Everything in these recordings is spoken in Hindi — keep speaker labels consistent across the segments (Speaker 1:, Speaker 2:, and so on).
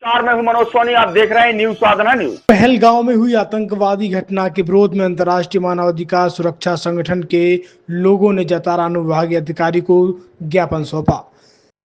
Speaker 1: मैं हूं मनोज सोनी, आप देख रहे हैं न्यूज साधना न्यूज।
Speaker 2: पहलगांव में हुई आतंकवादी घटना के विरोध में अंतर्राष्ट्रीय मानवाधिकार सुरक्षा संगठन के लोगों ने जतारा अनुविभागीय अधिकारी को ज्ञापन सौंपा।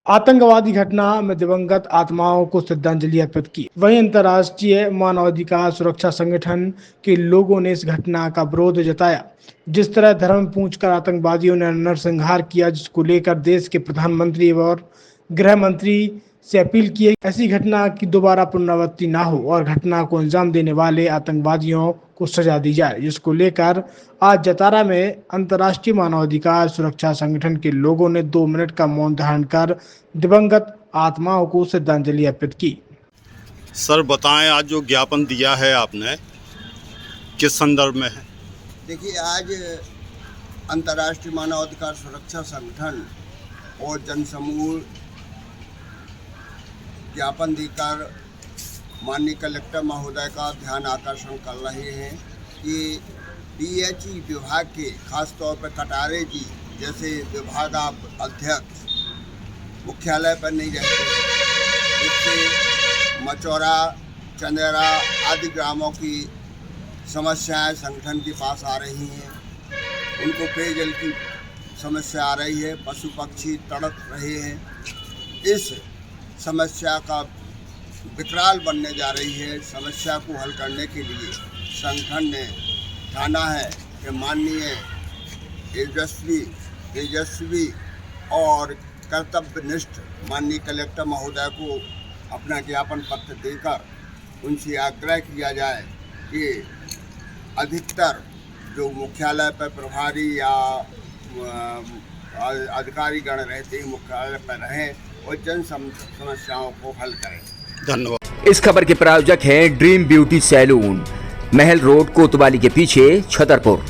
Speaker 2: आतंकवादी घटना में दिवंगत आत्माओं को श्रद्धांजलि अर्पित की। वहीं अंतर्राष्ट्रीय मानवाधिकार सुरक्षा संगठन के लोगों ने इस घटना का विरोध जताया। जिस तरह धर्म पूछकर आतंकवादियों ने नरसंहार किया, जिसको लेकर देश के प्रधानमंत्री और गृह मंत्री से अपील की है ऐसी घटना की दोबारा पुनरावृत्ति ना हो और घटना को अंजाम देने वाले आतंकवादियों को सजा दी जाए, जिसको लेकर आज जतारा में अंतर्राष्ट्रीय मानवाधिकार सुरक्षा संगठन के लोगों ने 2 मिनट का मौन धारण कर दिवंगत आत्माओं को श्रद्धांजलि अर्पित की।
Speaker 3: सर बताएं, आज जो ज्ञापन दिया है आपने किस संदर्भ में है?
Speaker 4: देखिए, आज अंतर्राष्ट्रीय मानवाधिकार सुरक्षा संगठन और जनसमूह ज्ञापन देकर माननीय कलेक्टर महोदय का ध्यान आकर्षण कर रहे हैं कि DHE विभाग के खासतौर पर कटारे जी जैसे विभाग अध्यक्ष मुख्यालय पर नहीं रहते, इससे मचौरा, चंदेरा आदि ग्रामों की समस्याएं संगठन के पास आ रही हैं। उनको पेयजल की समस्या आ रही है, पशु पक्षी तड़प रहे हैं। इस समस्या का विकराल बनने जा रही है। समस्या को हल करने के लिए संगठन ने ठाना है कि माननीय तेजस्वी और कर्तव्यनिष्ठ माननीय कलेक्टर महोदय को अपना ज्ञापन पत्र देकर उनसे आग्रह किया जाए कि अधिकतर जो मुख्यालय पर प्रभारी या अधिकारीगण रहते हैं मुख्यालय पर रहें और जन समस्याओं को हल करें।
Speaker 3: धन्यवाद।
Speaker 5: इस खबर के प्रायोजक हैं ड्रीम ब्यूटी सैलून, महल रोड, कोतवाली के पीछे, छतरपुर।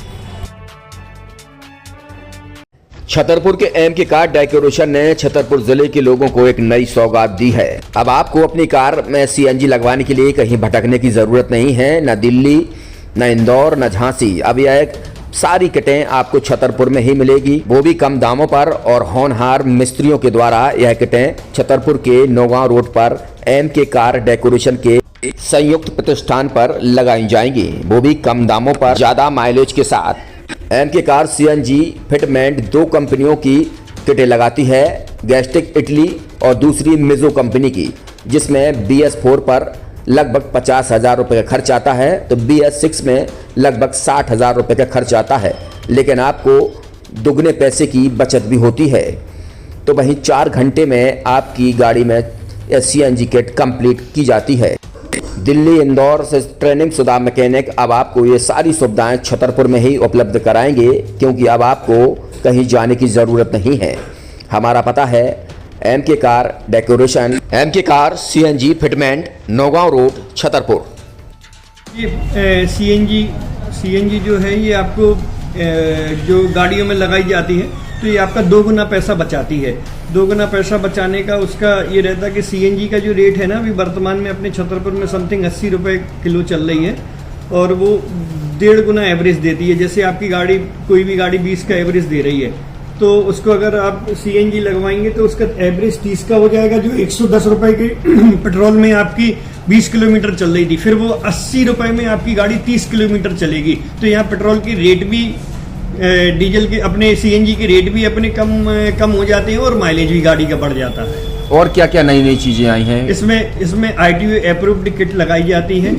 Speaker 5: छतरपुर के एमके कार डेकोरेशन ने छतरपुर जिले के लोगों को एक नई सौगात दी है। अब आपको अपनी कार में CNG लगवाने के लिए कहीं भटकने की जरूरत नहीं है, न दिल्ली, न इंदौर, न झांसी। अब यह सारी किटें आपको छतरपुर में ही मिलेगी, वो भी कम दामों पर। और होनहार मिस्त्रियों के द्वारा यह किटें छतरपुर के नौगांव रोड पर एमके कार डेकोरेशन के संयुक्त प्रतिष्ठान पर लगाई जाएंगी, वो भी कम दामों पर, ज्यादा माइलेज के साथ। एमके कार CNG फिटमेंट 2 कंपनियों की किटें लगाती है, गैस्टिक इटली और दूसरी मिजो कंपनी की, जिसमें BS4 पर लगभग 50,000 रुपये का खर्च आता है, तो BS6 में लगभग 60,000 रुपये का खर्च आता है, लेकिन आपको दुगने पैसे की बचत भी होती है। तो वहीं 4 घंटे में आपकी गाड़ी में CNG किट कंप्लीट की जाती है। दिल्ली, इंदौर से ट्रेनिंग शुदा मैकेनिक अब आपको ये सारी सुविधाएं छतरपुर में ही उपलब्ध कराएंगे, क्योंकि अब आपको कहीं जाने की ज़रूरत नहीं है। हमारा पता है MK car decoration, MK car CNG fitment, Naugaon road, Chhatarpur.
Speaker 6: ये CNG जो है ये आपको जो गाड़ियों में लगाई जाती है तो ये आपका 2 गुना पैसा बचाती है। 2 गुना पैसा बचाने का उसका ये रहता है कि CNG का जो रेट है ना, अभी वर्तमान में अपने छतरपुर में समथिंग 80 रुपये किलो चल रही है और वो 1.5 गुना एवरेज देती है। जैसे आपकी गाड़ी, कोई भी गाड़ी 20 का एवरेज दे रही है, तो उसको अगर आप CNG लगवाएंगे तो उसका एवरेज 30 का हो जाएगा, जो 110 रुपए के पेट्रोल में आपकी 20 किलोमीटर चल रही थी, फिर वो 80 रुपए में आपकी गाड़ी 30 किलोमीटर चलेगी। तो यहाँ पेट्रोल की रेट भी, डीजल के, अपने CNG के रेट भी अपने कम हो जाते हैं और माइलेज भी गाड़ी का बढ़ जाता है।
Speaker 5: और क्या क्या नई चीजें आई हैं
Speaker 6: इसमें ITO अप्रूव्ड किट लगाई जाती है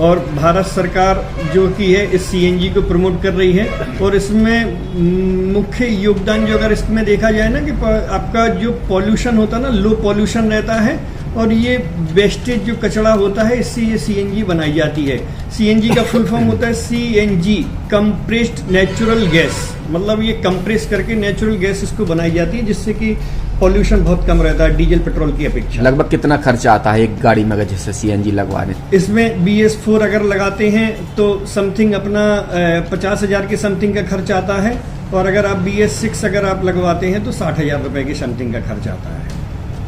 Speaker 6: और भारत सरकार जो की है इस CNG को प्रमोट कर रही है। और इसमें मुख्य योगदान जो अगर इसमें देखा जाए ना, कि आपका जो पॉल्यूशन होता है ना, लो पॉल्यूशन रहता है और ये वेस्टेज जो कचरा होता है, इससे ये CNG बनाई जाती है। CNG का फुल फॉर्म होता है CNG, कंप्रेस्ड नेचुरल गैस, मतलब ये कंप्रेस करके नेचुरल गैस इसको बनाई जाती है, जिससे कि पॉल्यूशन बहुत कम रहता है डीजल पेट्रोल की अपेक्षा।
Speaker 5: लगभग कितना खर्चा आता है एक गाड़ी में अगर जैसे CNG लगवाने?
Speaker 6: इसमें BS4 अगर लगाते हैं तो समथिंग अपना 50,000 के समथिंग का खर्च आता है, और अगर आप BS6 अगर आप लगवाते हैं तो 60,000 रुपए की समथिंग का खर्च आता है।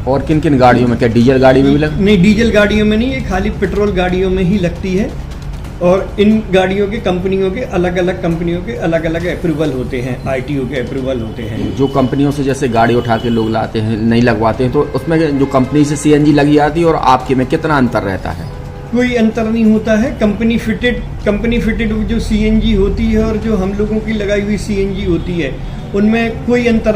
Speaker 5: और किन किन गाड़ियों में, क्या डीजल गाड़ी में भी
Speaker 6: नहीं, डीजल गाड़ियों में नहीं, ये खाली पेट्रोल गाड़ियों में ही लगती है। और इन गाड़ियों के कंपनियों के अलग अलग कंपनियों के अलग अलग अप्रूवल होते हैं, आरटीओ के अप्रूवल होते हैं।
Speaker 5: जो कंपनियों से जैसे गाड़ी उठा के लोग लाते हैं, नहीं लगवाते हैं, तो उसमें जो कंपनी से सीएनजी लगी आती है और आपके में कितना अंतर रहता है?
Speaker 6: कोई अंतर नहीं होता है। कंपनी फिटेड जो सीएनजी होती है और जो हम लोगों की लगाई हुई सीएनजी होती है, उनमें कोई अंतर